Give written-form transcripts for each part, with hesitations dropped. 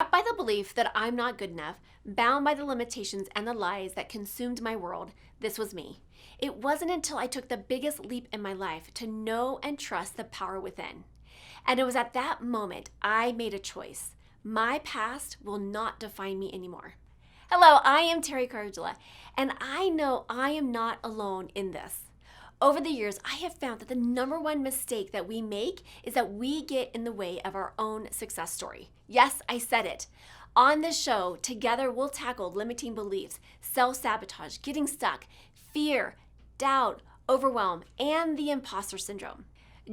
Trapped by the belief that I'm not good enough, bound by the limitations and the lies that consumed my world, this was me. It wasn't until I took the biggest leap in my life to know and trust the power within. And it was at that moment I made a choice. My past will not define me anymore. Hello, I am Teri, and I know I am not alone in this. Over the years, I have found that the number one mistake that we make is that we get in the way of our own success story. Yes, I said it. On this show, together we'll tackle limiting beliefs, self-sabotage, getting stuck, fear, doubt, overwhelm, and the imposter syndrome.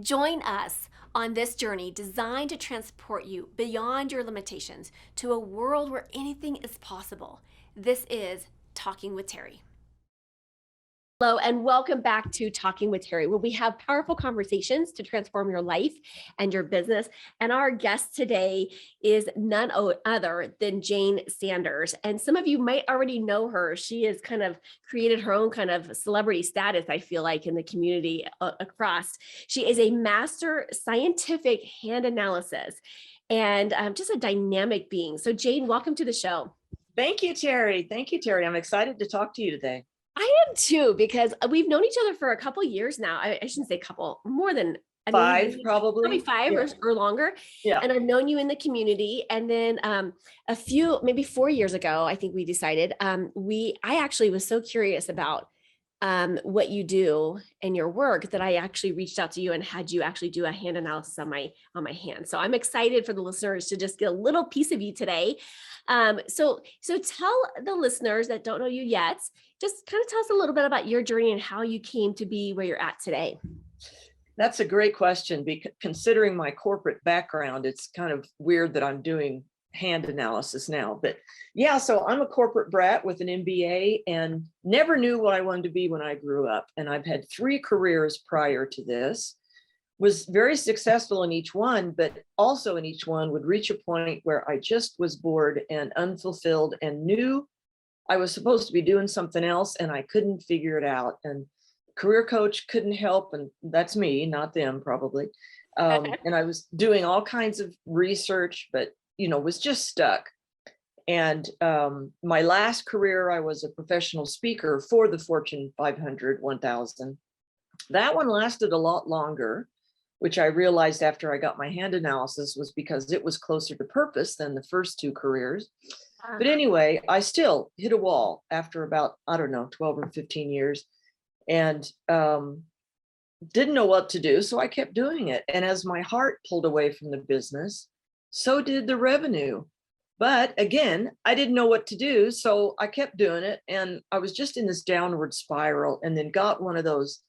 Join us on this journey designed to transport you beyond your limitations to a world where anything is possible. This is Talking with Teri. Hello, and welcome back to Talking with Teri, where we have powerful conversations to transform your life and your business. And our guest today is none other than Jayne Sanders. And some of you might already know her. She has kind of created her own kind of celebrity status, I feel like, in the community across. She is a master scientific hand analysis and just a dynamic being. So Jayne, welcome to the show. Thank you, Teri. Thank you, Teri. I'm excited to talk to you today. I am too, because we've known each other for a couple of years now. I shouldn't say couple, more than five, probably five or longer. Yeah. And I've known you in the community. And then maybe 4 years ago, I think we decided I actually was so curious about what you do in your work that I actually reached out to you and had you actually do a hand analysis on my hand. So I'm excited for the listeners to just get a little piece of you today. So tell the listeners that don't know you yet, just kind of tell us a little bit about your journey and how you came to be where you're at today. That's a great question, because considering my corporate background, it's kind of weird that I'm doing hand analysis now. But yeah, so I'm a corporate brat with an MBA and never knew what I wanted to be when I grew up. And I've had 3 careers prior to this, was very successful in each one, but also in each one would reach a point where I just was bored and unfulfilled and knew I was supposed to be doing something else and I couldn't figure it out. And career coach couldn't help. And that's me, not them probably. And I was doing all kinds of research, but was just stuck. And my last career, I was a professional speaker for the Fortune 500, 1000. That one lasted a lot longer, which I realized after I got my hand analysis was because it was closer to purpose than the first 2 careers. But anyway, I still hit a wall after about, 12 or 15 years and didn't know what to do. So I kept doing it. And as my heart pulled away from the business, so did the revenue. But again, I didn't know what to do. So I kept doing it. And I was just in this downward spiral and then got one of those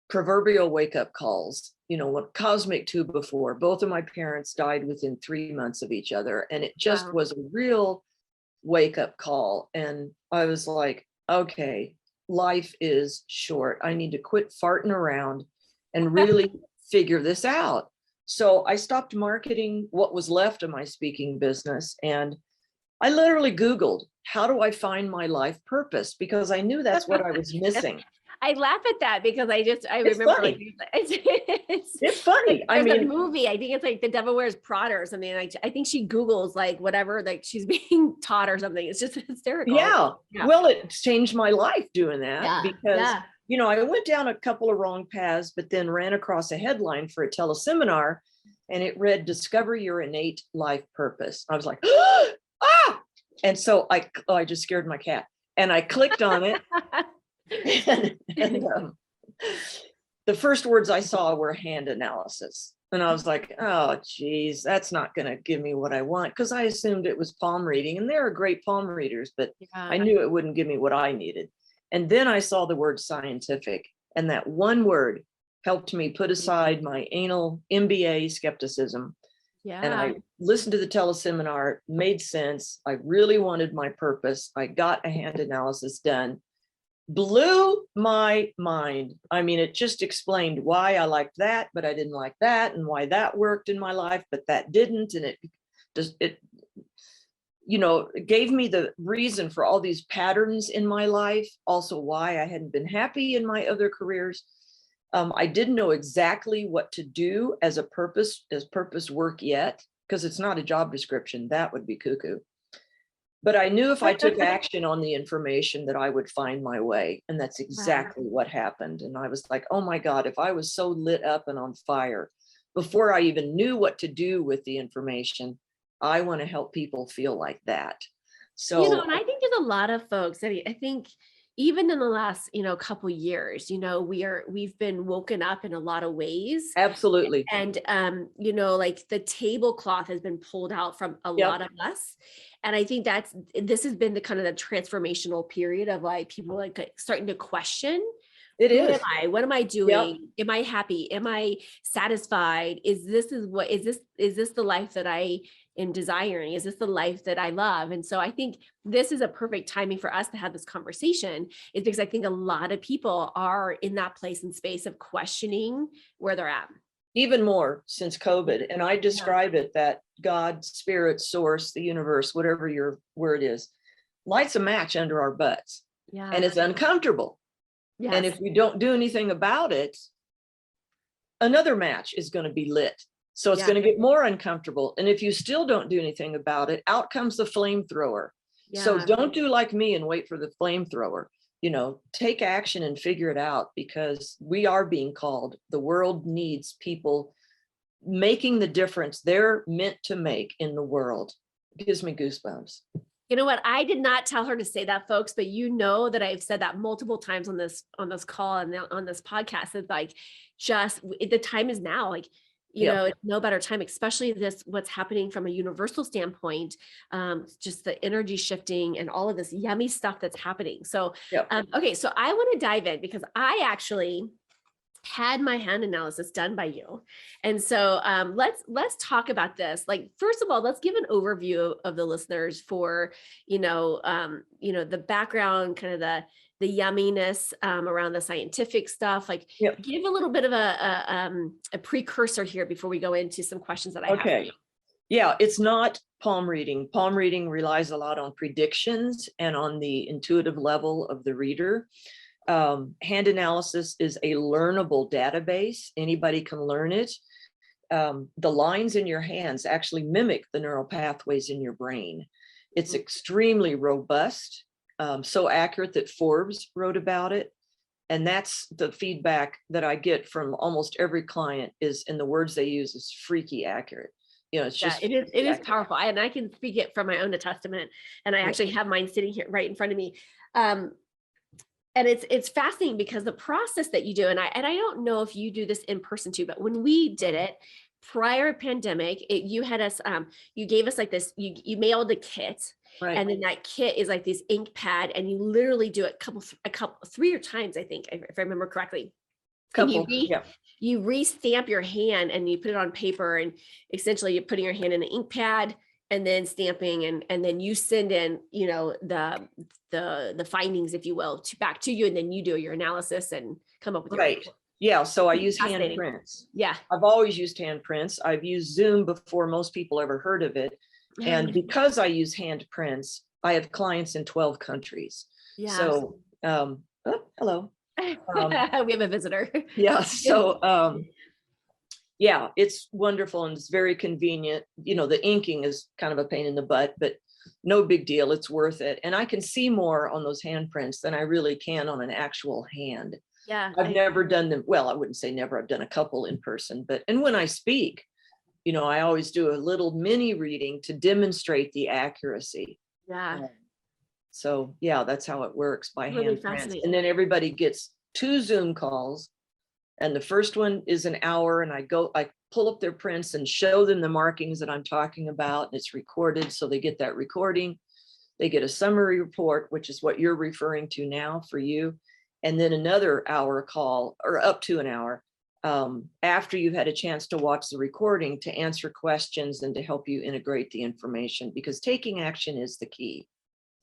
proverbial wake-up calls, what cosmic 2 before. Both of my parents died within 3 months of each other. And it just was a real wake-up call. And I was like, okay, life is short. I need to quit farting around and really figure this out. So I stopped marketing what was left of my speaking business. And I literally Googled, how do I find my life purpose? Because I knew that's what I was missing. I laugh at that because I remember funny. It's funny. I mean, a movie. I think it's like The Devil Wears Prada or something. I think she Googles like whatever, like she's being taught or something. It's just hysterical. Yeah. Well, it changed my life doing that because, I went down a couple of wrong paths, but then ran across a headline for a teleseminar and it read, "Discover your innate life purpose." I was like, ah! And so I just scared my cat and I clicked on it. and the first words I saw were hand analysis. And I was like, oh, geez, that's not going to give me what I want. Because I assumed it was palm reading. And there are great palm readers, but I knew it wouldn't give me what I needed. And then I saw the word scientific. And that one word helped me put aside my anal MBA skepticism. Yeah. And I listened to the teleseminar. It made sense. I really wanted my purpose. I got a hand analysis done. Blew my mind. I mean, it just explained why I liked that, but I didn't like that, and why that worked in my life, but that didn't. And it gave me the reason for all these patterns in my life. Also, why I hadn't been happy in my other careers. I didn't know exactly what to do as purpose work yet. because it's not a job description. That would be cuckoo. But I knew if I took action on the information that I would find my way. And that's exactly what happened. And I was like, oh my God, if I was so lit up and on fire before I even knew what to do with the information, I want to help people feel like that. So, and I think there's a lot of folks, I think even in the last, couple years, we've been woken up in a lot of ways. absolutely. And, like the tablecloth has been pulled out from a lot of us. And I think this has been the kind of the transformational period of like people like starting to question. It Who is. am I? What am I doing? Am I happy? Am I satisfied? Is this the life that I am desiring? Is this the life that I love? And so I think this is a perfect timing for us to have this conversation, is because I think a lot of people are in that place and space of questioning where they're at. Even more since COVID. And I describe it that God, spirit, source, the universe, whatever your word is, lights a match under our butts. Yeah. And it's uncomfortable. Yes. And if we don't do anything about it, another match is going to be lit. So it's going to get more uncomfortable. And if you still don't do anything about it, out comes the flamethrower. So don't do like me and wait for the flamethrower. Take action and figure it out, because we are being called. The world needs people making the difference they're meant to make in the world. It gives me goosebumps. You know what? I did not tell her to say that, folks, but that I've said that multiple times on this call and on this podcast. It's like, the time is now. Like, it's no better time, especially what's happening from a universal standpoint, just the energy shifting and all of this yummy stuff that's happening. So, okay. So I want to dive in, because I actually had my hand analysis done by you. And so let's talk about this. Like, first of all, let's give an overview of the listeners for, the background, kind of the yumminess around the scientific stuff. Like, give a little bit of a precursor here before we go into some questions that I have for you. Yeah, it's not palm reading. Palm reading relies a lot on predictions and on the intuitive level of the reader. Hand analysis is a learnable database. Anybody can learn it. The lines in your hands actually mimic the neural pathways in your brain. It's extremely robust, so accurate that Forbes wrote about it. And that's the feedback that I get from almost every client, is in the words they use, is freaky accurate. It's just, it is powerful. And I can speak it from my own testament. And I actually have mine sitting here right in front of me. And it's fascinating, because the process that you do, and I don't know if you do this in person too, but when we did it prior pandemic, you had us, you gave us like this, you mailed a kit, and then that kit is like this ink pad, and you literally do it a couple, 3 times, I think, if I remember correctly. You re-stamp your hand and you put it on paper, and essentially you're putting your hand in an ink pad and then stamping, and then you send in, the findings, if you will, back to you, and then you do your analysis and come up with your report. Yeah. So I use hand prints. Yeah. I've always used hand prints. I've used Zoom before most people ever heard of it. And because I use hand prints, I have clients in 12 countries. Yeah. So, hello. We have a visitor. Yeah. So, yeah, it's wonderful, and it's very convenient. The inking is kind of a pain in the butt, but no big deal. It's worth it. And I can see more on those handprints than I really can on an actual hand. Yeah. I've never done them. Well, I wouldn't say never. I've done a couple in person, and when I speak, I always do a little mini reading to demonstrate the accuracy. Yeah. So yeah, that's how it works, by really hand prints. And then everybody gets 2 Zoom calls. And the first one is an hour, and I pull up their prints and show them the markings that I'm talking about, and it's recorded. So they get that recording. They get a summary report, which is what you're referring to now for you. And then another hour call, or up to an hour, after you've had a chance to watch the recording, to answer questions and to help you integrate the information, because taking action is the key.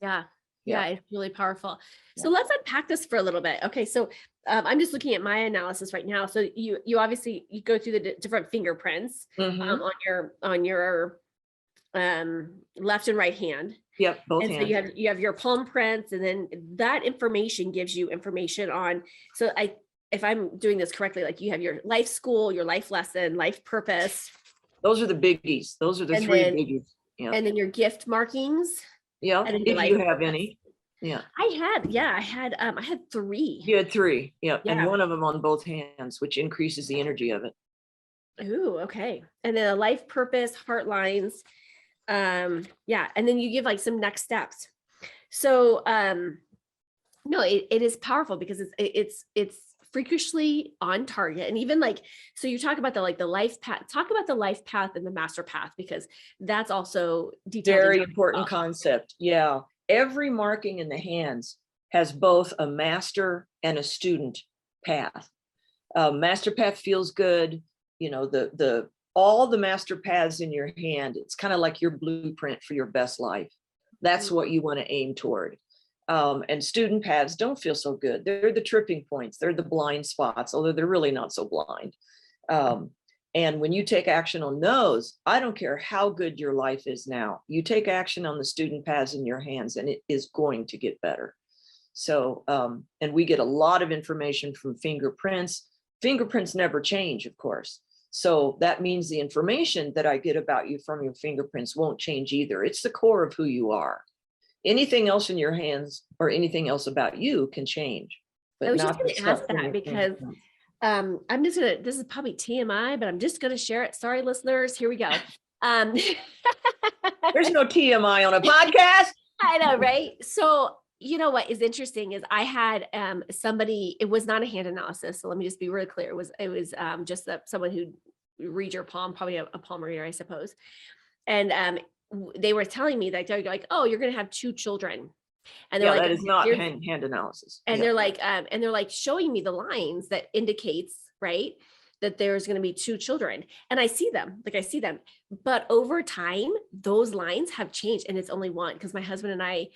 Yeah, it's really powerful. So let's unpack this for a little bit. Okay, so I'm just looking at my analysis right now. So you obviously go through the different fingerprints on your left and right hand. Yep, both hands. So you have your palm prints, and then that information gives you information on. So if I'm doing this correctly, like you have your life school, your life lesson, life purpose. Those are the biggies. Those are the And three then, biggies. Yeah. and then your gift markings. Yeah. And then If your you life have purpose. any. Yeah. I had 3. You had 3. Yeah. Yeah. And one of them on both hands, which increases the energy of it. Ooh, okay. And then a life purpose, heart lines. Yeah. And then you give like some next steps. So, no, it is powerful because it's freakishly on target. And even like, so you talk about the life path, talk about the life path and the master path, because that's also detailed. Very important concept. Yeah. Every marking in the hands has both a master and a student path. Master path feels good. You know, all the master paths in your hand, it's kind of like your blueprint for your best life. That's what you want to aim toward. And student paths don't feel so good. They're the tripping points. They're the blind spots, although they're really not so blind. And when you take action on those, I don't care how good your life is now, you take action on the student paths in your hands and it is going to get better. So, and we get a lot of information from fingerprints. Fingerprints never change, of course. So that means the information that I get about you from your fingerprints won't change either. It's the core of who you are. Anything else in your hands or anything else about you can change. But I was just going to ask that because I'm just going to, this is probably TMI, but I'm just going to share it. Sorry, listeners, here we go. There's no TMI on a podcast. I know, right? So, you know what is interesting is I had somebody, it was not a hand analysis. So let me just be really clear. It was just someone who reads your palm, probably a palm reader, I suppose. And they were telling me that they're like, oh, you're going to have 2 children. And they're like, that is not hand analysis. And they're like showing me the lines that indicates, right, that there's going to be 2 children. And I see them, but over time, those lines have changed and it's only 1 because my husband and I,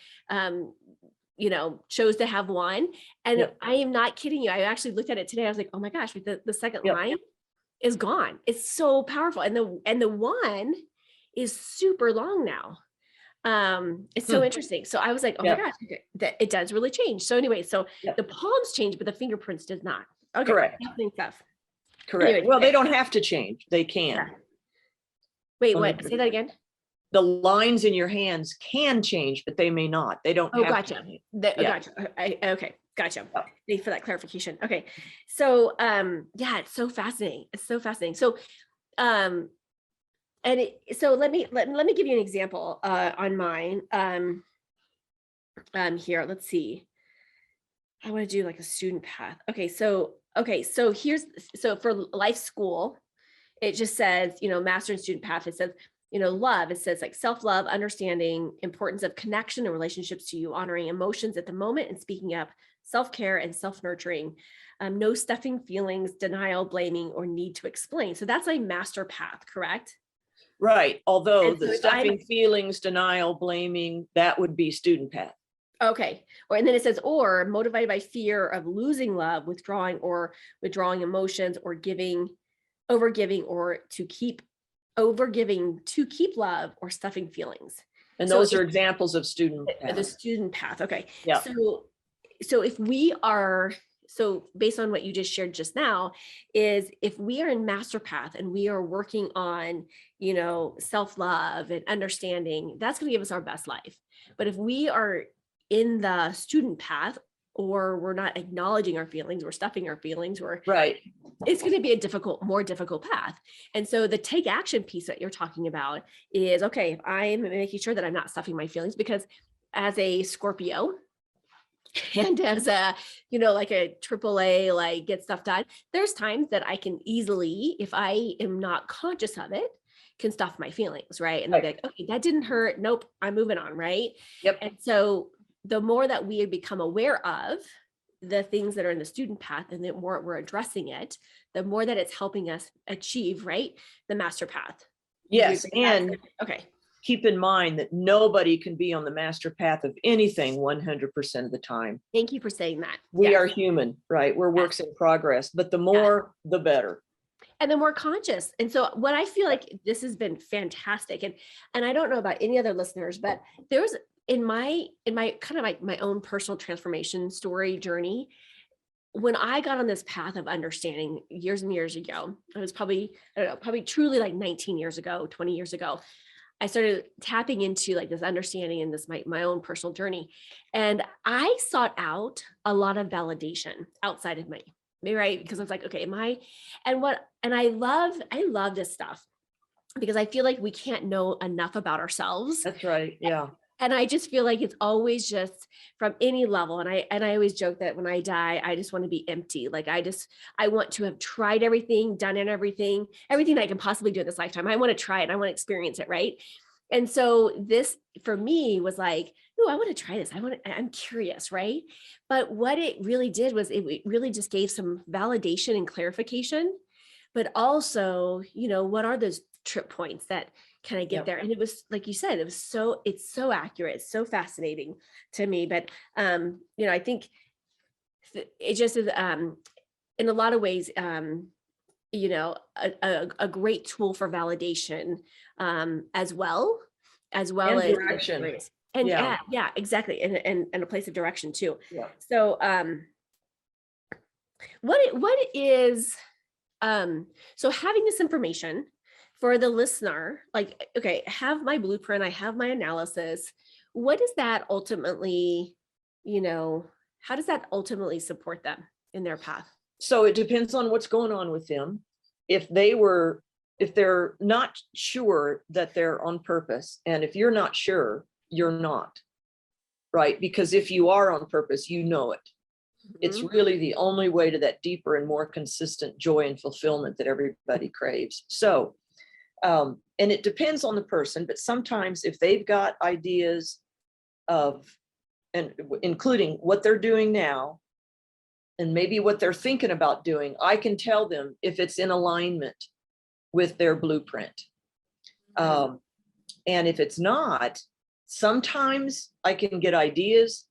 chose to have 1. And I am not kidding you. I actually looked at it today. I was like, oh my gosh, the second line is gone. It's so powerful. And the 1 is super long now. It's so interesting. So I was like, oh my gosh, that it does really change. So anyway, so the palms change, but the fingerprints does not. Okay. Correct. Stuff. Correct. Anyway, well, they don't have to change. They can. Yeah. Wait, what? Say that again. The lines in your hands can change, but they may not. They don't. Gotcha. Gotcha. Okay. Gotcha. Thanks for that clarification. Okay. So, it's so fascinating. It's so fascinating. So, so let me give you an example on mine. Here, let's see. I want to do like a student path. Okay, so for life school, it just says, master and student path. It says, love. It says like self-love, understanding, importance of connection and relationships to you, honoring emotions at the moment and speaking up, self-care and self-nurturing. No stuffing feelings, denial, blaming, or need to explain. So that's a master path, correct? Right. Although the stuffing feelings, denial, blaming, that would be student path. Okay. And then it says, or motivated by fear of losing love, withdrawing emotions, or overgiving, or to keep love, or stuffing feelings. And those are examples of student path. The student path. Okay. Yeah. So if we are, based on what you just shared just now, is if we are in master path and we are working on, self-love and understanding, that's going to give us our best life. But if we are in the student path, or we're not acknowledging our feelings, we're stuffing our feelings, it's going to be a more difficult path. And so the take action piece that you're talking about is, okay, I'm making sure that I'm not stuffing my feelings, because as a Scorpio, and as a, like a AAA, like get stuff done, there's times that I can easily, if I am not conscious of it, can stuff my feelings, right? And they're like, okay, that didn't hurt. Nope, I'm moving on, right? Yep. And so the more that we become aware of the things that are in the student path, and the more we're addressing it, the more that it's helping us achieve, right, the master path. Yes. And keep in mind that nobody can be on the master path of anything 100% of the time. Thank you for saying that. We are human, right? We're works in progress, but the more, the better. And the more conscious. And so what I feel like this has been fantastic. And I don't know about any other listeners, but there was in my kind of like my own personal transformation story journey, when I got on this path of understanding years and years ago, it was probably, I don't know, probably truly like 19 years ago, 20 years ago, I started tapping into like this understanding and this my own personal journey. And I sought out a lot of validation outside of me, right? Because I was like, okay, and I love this stuff because I feel like we can't know enough about ourselves. That's right. Yeah. And I just feel like it's always just from any level. And I always joke that when I die, I just want to be empty. Like I want to have tried everything, done everything that I can possibly do in this lifetime. I want to try it. I want to experience it. Right. And so this for me was like, oh, I want to try this. I'm curious. Right. But what it really did was it really just gave some validation and clarification, but also, what are those trip points that kind of get there? And it was, like you said, it's so accurate. It's so fascinating to me. But, I think it just is, in a lot of ways, a great tool for validation, as well and as direction. And yeah, exactly. And a place of direction too. Yeah. So, what is, so having this information for the listener, like, okay, have my blueprint, I have my analysis. What does that ultimately, how does that ultimately support them in their path? So it depends on what's going on with them. If they're not sure that they're on purpose, and if you're not sure, you're not, right? Because if you are on purpose, you know it. It's really the only way to that deeper and more consistent joy and fulfillment that everybody craves. So, and it depends on the person, but sometimes if they've got ideas of, and including what they're doing now, and maybe what they're thinking about doing, I can tell them if it's in alignment with their blueprint. And if it's not, sometimes I can get ideas.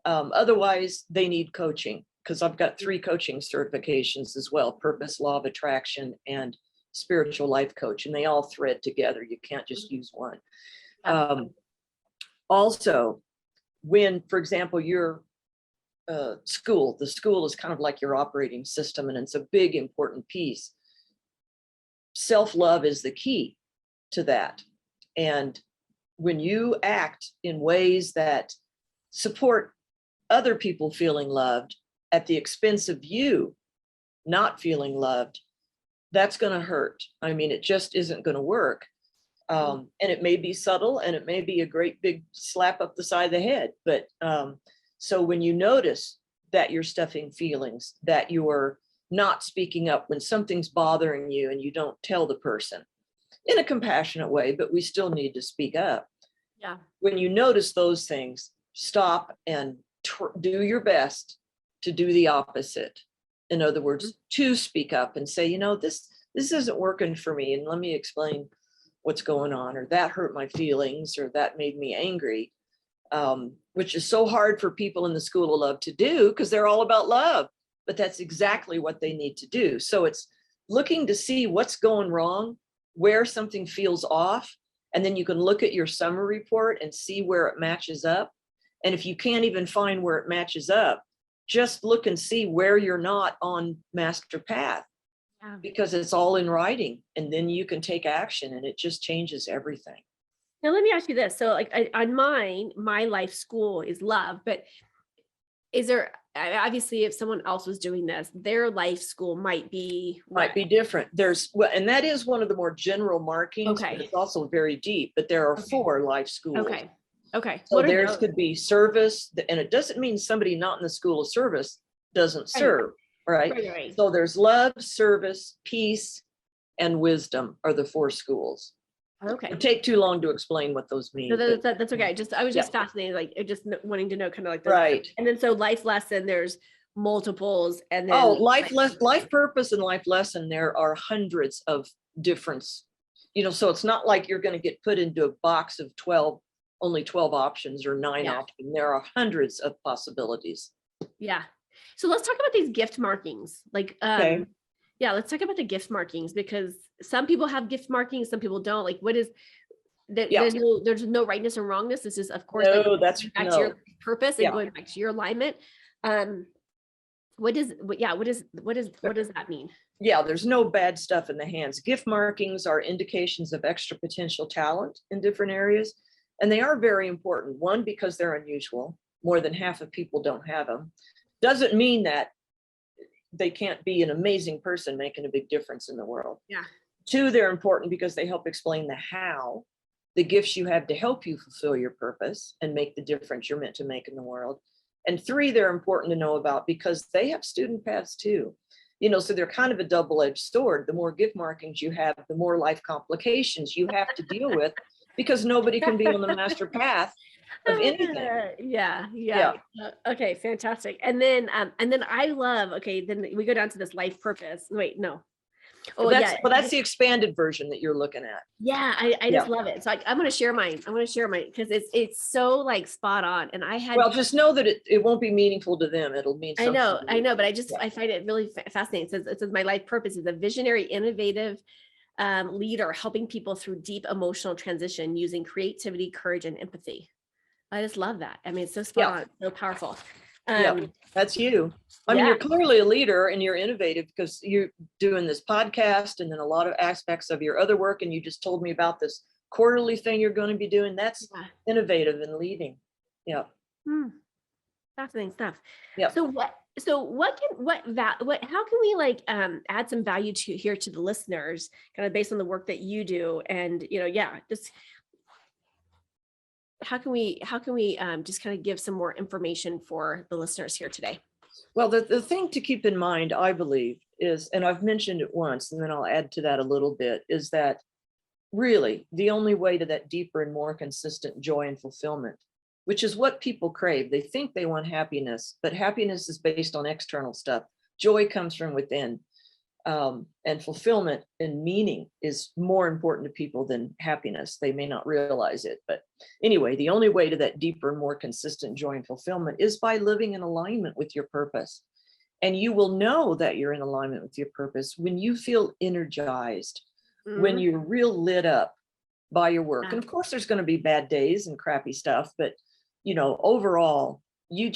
Otherwise, they need coaching, because I've got 3 coaching certifications as well: purpose, law of attraction, and spiritual life coach, and they all thread together. You can't just use one. Also, when, for example, your the school is kind of like your operating system, and it's a big, important piece. Self-love is the key to that. And when you act in ways that support other people feeling loved at the expense of you not feeling loved, that's going to hurt. I mean, it just isn't going to work. And it may be subtle, and it may be a great big slap up the side of the head. But so when you notice that you're stuffing feelings, that you're not speaking up when something's bothering you, and you don't tell the person in a compassionate way, but we still need to speak up. Yeah. When you notice those things, stop and do your best to do the opposite. In other words, to speak up and say, this isn't working for me, and let me explain what's going on, or that hurt my feelings, or that made me angry, which is so hard for people in the school of love to do, because they're all about love, but that's exactly what they need to do. So it's looking to see what's going wrong, where something feels off, and then you can look at your summary report and see where it matches up. And if you can't even find where it matches up, just look and see where you're not on master path, because it's all in writing, and then you can take action, and it just changes everything. Now, let me ask you this. So like on my life school is love, but is there, obviously if someone else was doing this, their life school might be different. And that is one of the more general markings, but it's also very deep, but there are 4 life schools. Okay. So theirs could be service, and it doesn't mean somebody not in the school of service doesn't serve, right? So there's love, service, peace, and wisdom are the 4 schools. Okay. It'd take too long to explain what those mean. No, that's okay. I was just fascinated, like just wanting to know kind of like this. Right. And then so life lesson, there's multiples, and then life purpose and life lesson, there are hundreds of difference. So it's not like you're going to get put into a box of 12, only 12 options or 9 options. There are hundreds of possibilities. Yeah. So let's talk about these gift markings. Like, let's talk about the gift markings, because some people have gift markings, some people don't. Like, what is that? There's no rightness or wrongness. This is, of course, that's back to your purpose and going back to your alignment. what does that mean? Yeah, there's no bad stuff in the hands. Gift markings are indications of extra potential talent in different areas. And they are very important. One, because they're unusual. More than half of people don't have them. Doesn't mean that they can't be an amazing person making a big difference in the world. Yeah. Two, they're important because they help explain the how, the gifts you have to help you fulfill your purpose and make the difference you're meant to make in the world. And three, they're important to know about because they have student paths too. So they're kind of a double-edged sword. The more gift markings you have, the more life complications you have to deal with because nobody can be on the master path of anything. Yeah. Okay, fantastic. And then I love, okay, then we go down to this life purpose. Wait, no. Oh, that's the expanded version that you're looking at. Yeah, I just love it. So I'm going to share mine. because it's so like spot on. And well, just know that it won't be meaningful to them. It'll mean something. I know, but I find it really fascinating. It says my life purpose is a visionary, innovative leader helping people through deep emotional transition using creativity, courage, and empathy. I just love that. I mean, it's so spot on, so powerful. That's you. I mean, you're clearly a leader and you're innovative because you're doing this podcast and then a lot of aspects of your other work. And you just told me about this quarterly thing you're going to be doing. That's innovative and leading. Yeah. Fascinating stuff. Yeah. So how can we like add some value to the listeners kind of based on the work that you do? And, just how can we just kind of give some more information for the listeners here today? Well, the thing to keep in mind, I believe, is, and I've mentioned it once, and then I'll add to that a little bit, is that really the only way to that deeper and more consistent joy and fulfillment, which is what people crave. They think they want happiness, but happiness is based on external stuff. Joy comes from within. And fulfillment and meaning is more important to people than happiness. They may not realize it, but anyway, the only way to that deeper and more consistent joy and fulfillment is by living in alignment with your purpose. And you will know that you're in alignment with your purpose when you feel energized, when you're real lit up by your work. And of course, there's going to be bad days and crappy stuff, but overall, you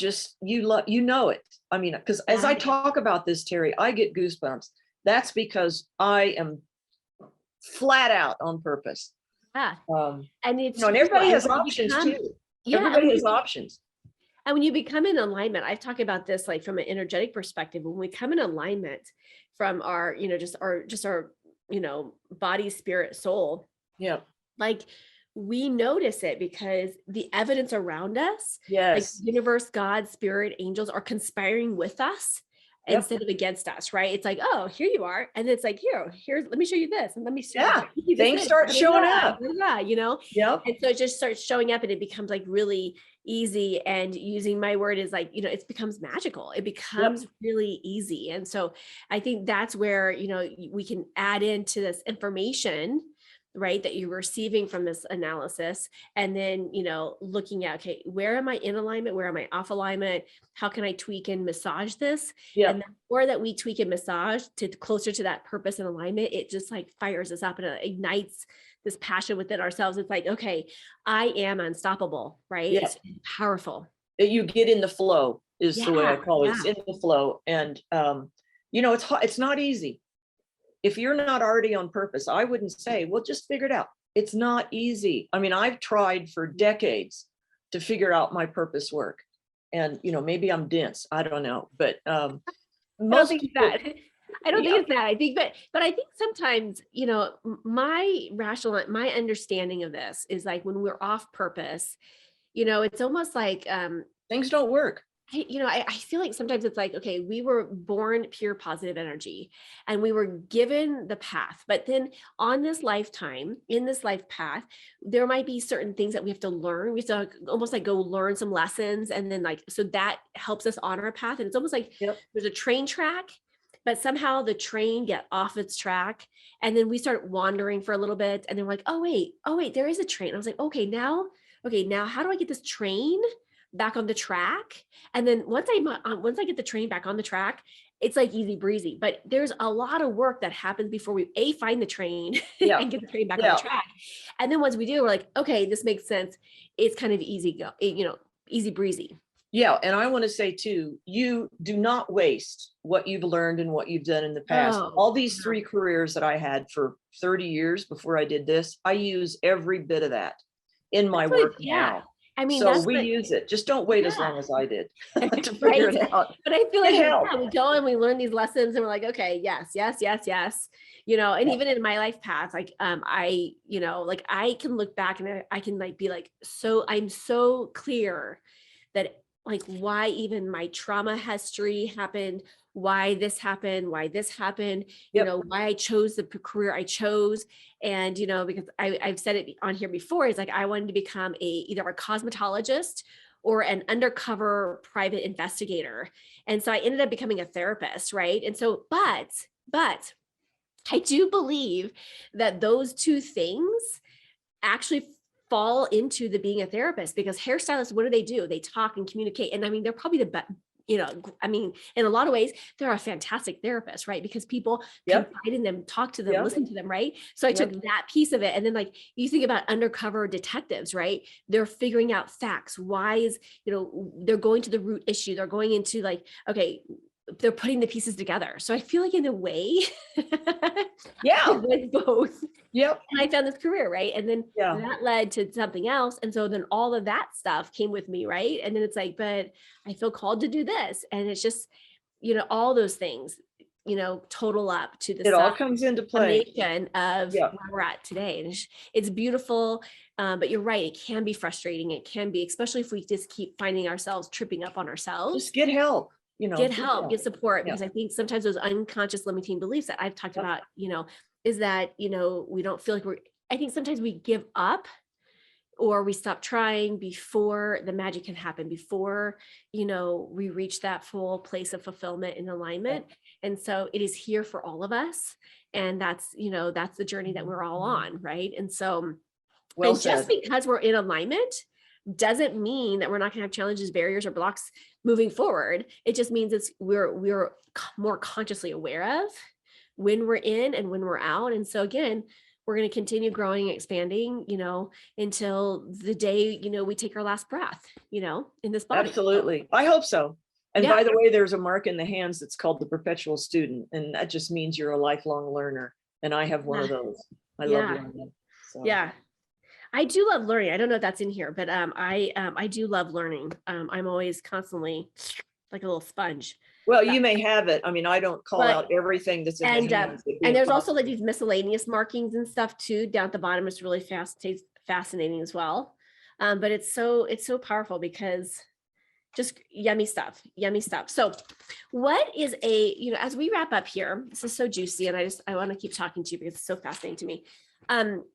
know it. I mean, because as I talk about this, Teri, I get goosebumps. That's because I am flat out on purpose. Yeah. And everybody has options too. Everybody has options. And when you become in alignment, I've talked about this like from an energetic perspective, when we come in alignment from our, our body, spirit, soul. Yeah. Like we notice it because the evidence around us, like universe, God, spirit, angels are conspiring with us. Instead of against us, right? It's like, oh, here you are. And it's like, here's, let me show you this. And let me show you things start showing up. Yep. And so it just starts showing up and it becomes like really easy. And using my word is like, it becomes magical. It becomes really easy. And so I think that's where, we can add into this information, right, that you're receiving from this analysis. And then, looking at, okay, where am I in alignment? Where am I off alignment? How can I tweak and massage this? And the more that we tweak and massage to closer to that purpose and alignment, it just like fires us up and it ignites this passion within ourselves. It's like, okay, I am unstoppable, right? It's powerful. You get in the flow is the way I call it. It's in the flow. And, it's not easy. If you're not already on purpose, I wouldn't say, well, just figure it out. It's not easy. I mean, I've tried for decades to figure out my purpose work. And, maybe I'm dense. I don't know. But most people, I don't think it's that. I think, but I think sometimes, my understanding of this is like when we're off purpose, it's almost like things don't work. I feel like sometimes it's like, okay, we were born pure positive energy and we were given the path, but then in this life path, there might be certain things that we have to learn. We have to almost like go learn some lessons. And then so that helps us on our path. And it's almost like there's a train track, but somehow the train get off its track. And then we start wandering for a little bit. And then we're like, oh wait, there is a train. I was like, okay, now how do I get this train back on the track? And then once I get the train back on the track, it's like easy breezy, but there's a lot of work that happens before we find the train and get the train back on the track. And then once we do, we're like, okay, this makes sense. It's kind of easy breezy. Yeah. And I want to say too, you do not waste what you've learned and what you've done in the past. Oh, All these 3 careers that I had for 30 years before I did this, I use every bit of that in my work now. I mean, So that's we what, use it. Just don't wait as yeah. long as I did to Right. figure it out. But I feel like It helped. yeah, we go and we learn these lessons and we're like, okay, yes, yes, yes, yes. You know, and Yeah. even in my life path, like I, you know, like I can look back and I can like be like, so I'm so clear that like why even my trauma history happened, why this happened, you Yep. know, why I chose the career I chose. And, you know, because I've said it on here before, is like I wanted to become either a cosmetologist or an undercover private investigator. And so I ended up becoming a therapist, right? And so, but I do believe that those 2 things actually fall into the being a therapist, because hairstylists, what do? They talk and communicate. And I mean, they're probably the best, you know, I mean, in a lot of ways, they're a fantastic therapist, right? Because people Yep. confide in them, talk to them, Yep. listen to them, right? So I Yep. took that piece of it. And then like you think about undercover detectives, right? They're figuring out facts. Why is, you know, they're going to the root issue. They're going into like, okay, they're putting the pieces together. So I feel like in a way, Yeah. it was both. Yep. And I found this career, right? And then Yeah. that led to something else. And so then all of that stuff came with me, right? And then it's like, but I feel called to do this. And it's just, you know, all those things, you know, total up to the It all comes into play. summation of Yeah. where we're at today. And it's beautiful. But you're right. It can be frustrating. It can be, especially if we just keep finding ourselves tripping up on ourselves. Just get help. You know, Get help, get support, Yeah. because I think sometimes those unconscious limiting beliefs that I've talked Yep. about, you know, is that, you know, we don't feel like I think sometimes we give up or we stop trying before the magic can happen, before, you know, we reach that full place of fulfillment and alignment. And so it is here for all of us. And that's, you know, that's the journey that we're all on. Right. And so, Well and said. just because we're in alignment doesn't mean that we're not going to have challenges, barriers, or blocks moving forward. It just means we're more consciously aware of when we're in and when we're out. And so again, we're going to continue growing and expanding, you know, until the day, you know, we take our last breath, you know, in this body. Absolutely. I hope so. And Yeah. by the way, there's a mark in the hands that's called the perpetual student. And that just means you're a lifelong learner. And I have one of those. I love learning. So. Yeah. I do love learning. I don't know if that's in here, but I do love learning. I'm always constantly like a little sponge. Well, you may have it. I mean, I don't call out everything that's in the hands. And there's also like these miscellaneous markings and stuff too down at the bottom. It's really fascinating as well. But it's so powerful because just yummy stuff. So what is you know, as we wrap up here, this is so juicy and I want to keep talking to you because it's so fascinating to me.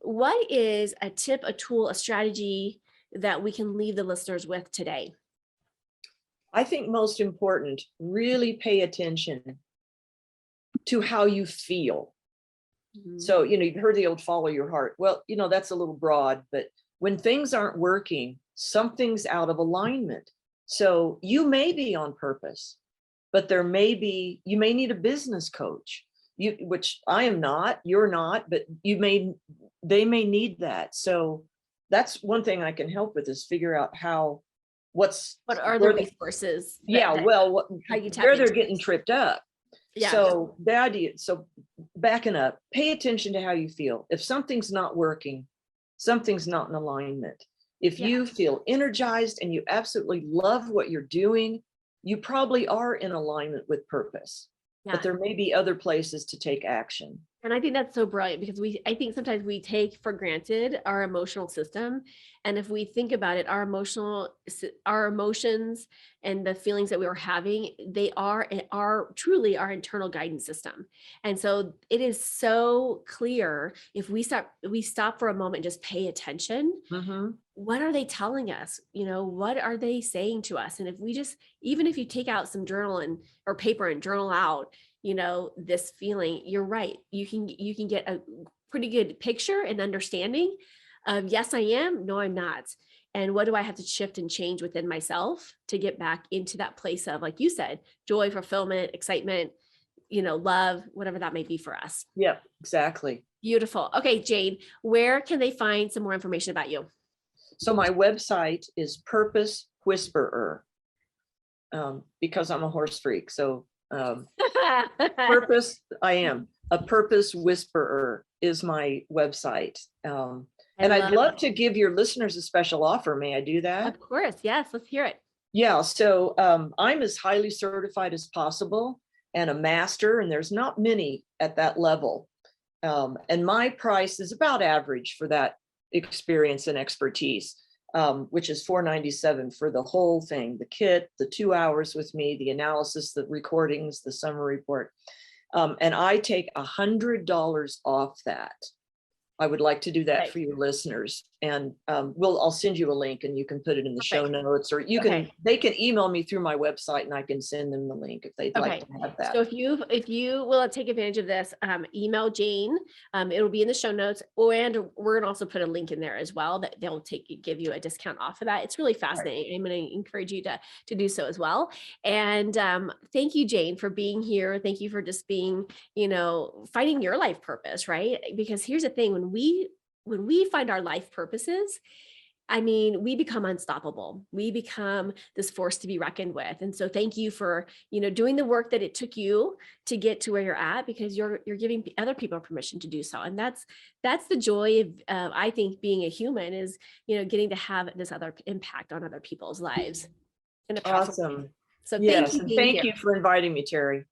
What is a tip, a tool, a strategy that we can leave the listeners with today? I think most important, really pay attention to how you feel. Mm-hmm. So, you know, you've heard the old follow your heart. Well, you know, that's a little broad, but when things aren't working, something's out of alignment. So you may be on purpose, but you may need a business coach, which I am not, you're not, but they may need that. So that's one thing I can help with is figure out what are the resources? Where they're getting tripped up. Yeah. So the idea, backing up, pay attention to how you feel. If something's not working, something's not in alignment. If you feel energized and you absolutely love what you're doing, you probably are in alignment with purpose. Yeah. But there may be other places to take action. And I think that's so brilliant because I think sometimes we take for granted our emotional system. And if we think about it, our emotions and the feelings that we are having, they are truly our internal guidance system. And so it is so clear if we stop for a moment and just pay attention. Mm-hmm. What are they telling us? You know, what are they saying to us? And if we even if you take out some journal or paper and journal out, you know, this feeling, you're right. You can get a pretty good picture and understanding of yes, I am. No, I'm not. And what do I have to shift and change within myself to get back into that place of, like you said, joy, fulfillment, excitement, you know, love, whatever that may be for us. Yeah, exactly. Beautiful. Okay, Jayne, where can they find some more information about you? So my website is Purpose Whisperer. because I'm a horse freak. So purpose, I am a purpose whisperer is my website. And I'd love to give your listeners a special offer. May I do that? Of course. Yes. Let's hear it. Yeah. So I'm as highly certified as possible and a master, and there's not many at that level. And my price is about average for that experience and expertise, which is $497 for the whole thing, the kit, the 2 hours with me, the analysis, the recordings, the summary report. And I take $100 off that. I would like to do that for your listeners. And I'll send you a link and you can put it in the show notes, or they can email me through my website and I can send them the link if they'd like to have that. So if you will take advantage of this, email Jayne. It'll be in the show notes, and we're gonna also put a link in there as well that they'll give you a discount off of that. It's really fascinating. I'm gonna encourage you to do so as well. And thank you, Jayne, for being here. Thank you for just being, finding your life purpose, right? Because here's the thing, when we find our life purposes, I mean, we become unstoppable. We become this force to be reckoned with. And so thank you for, doing the work that it took you to get to where you're at, because you're giving other people permission to do so. And that's the joy of, I think, being a human is, getting to have this other impact on other people's lives. Awesome. So thank you for inviting me, Teri.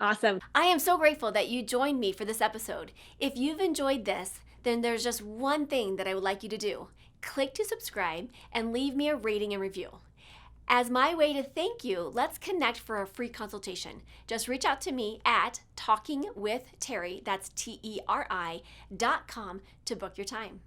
Awesome. I am so grateful that you joined me for this episode. If you've enjoyed this, then there's just one thing that I would like you to do. Click to subscribe and leave me a rating and review. As my way to thank you, let's connect for a free consultation. Just reach out to me at talkingwithteri, that's TERI.com, to book your time.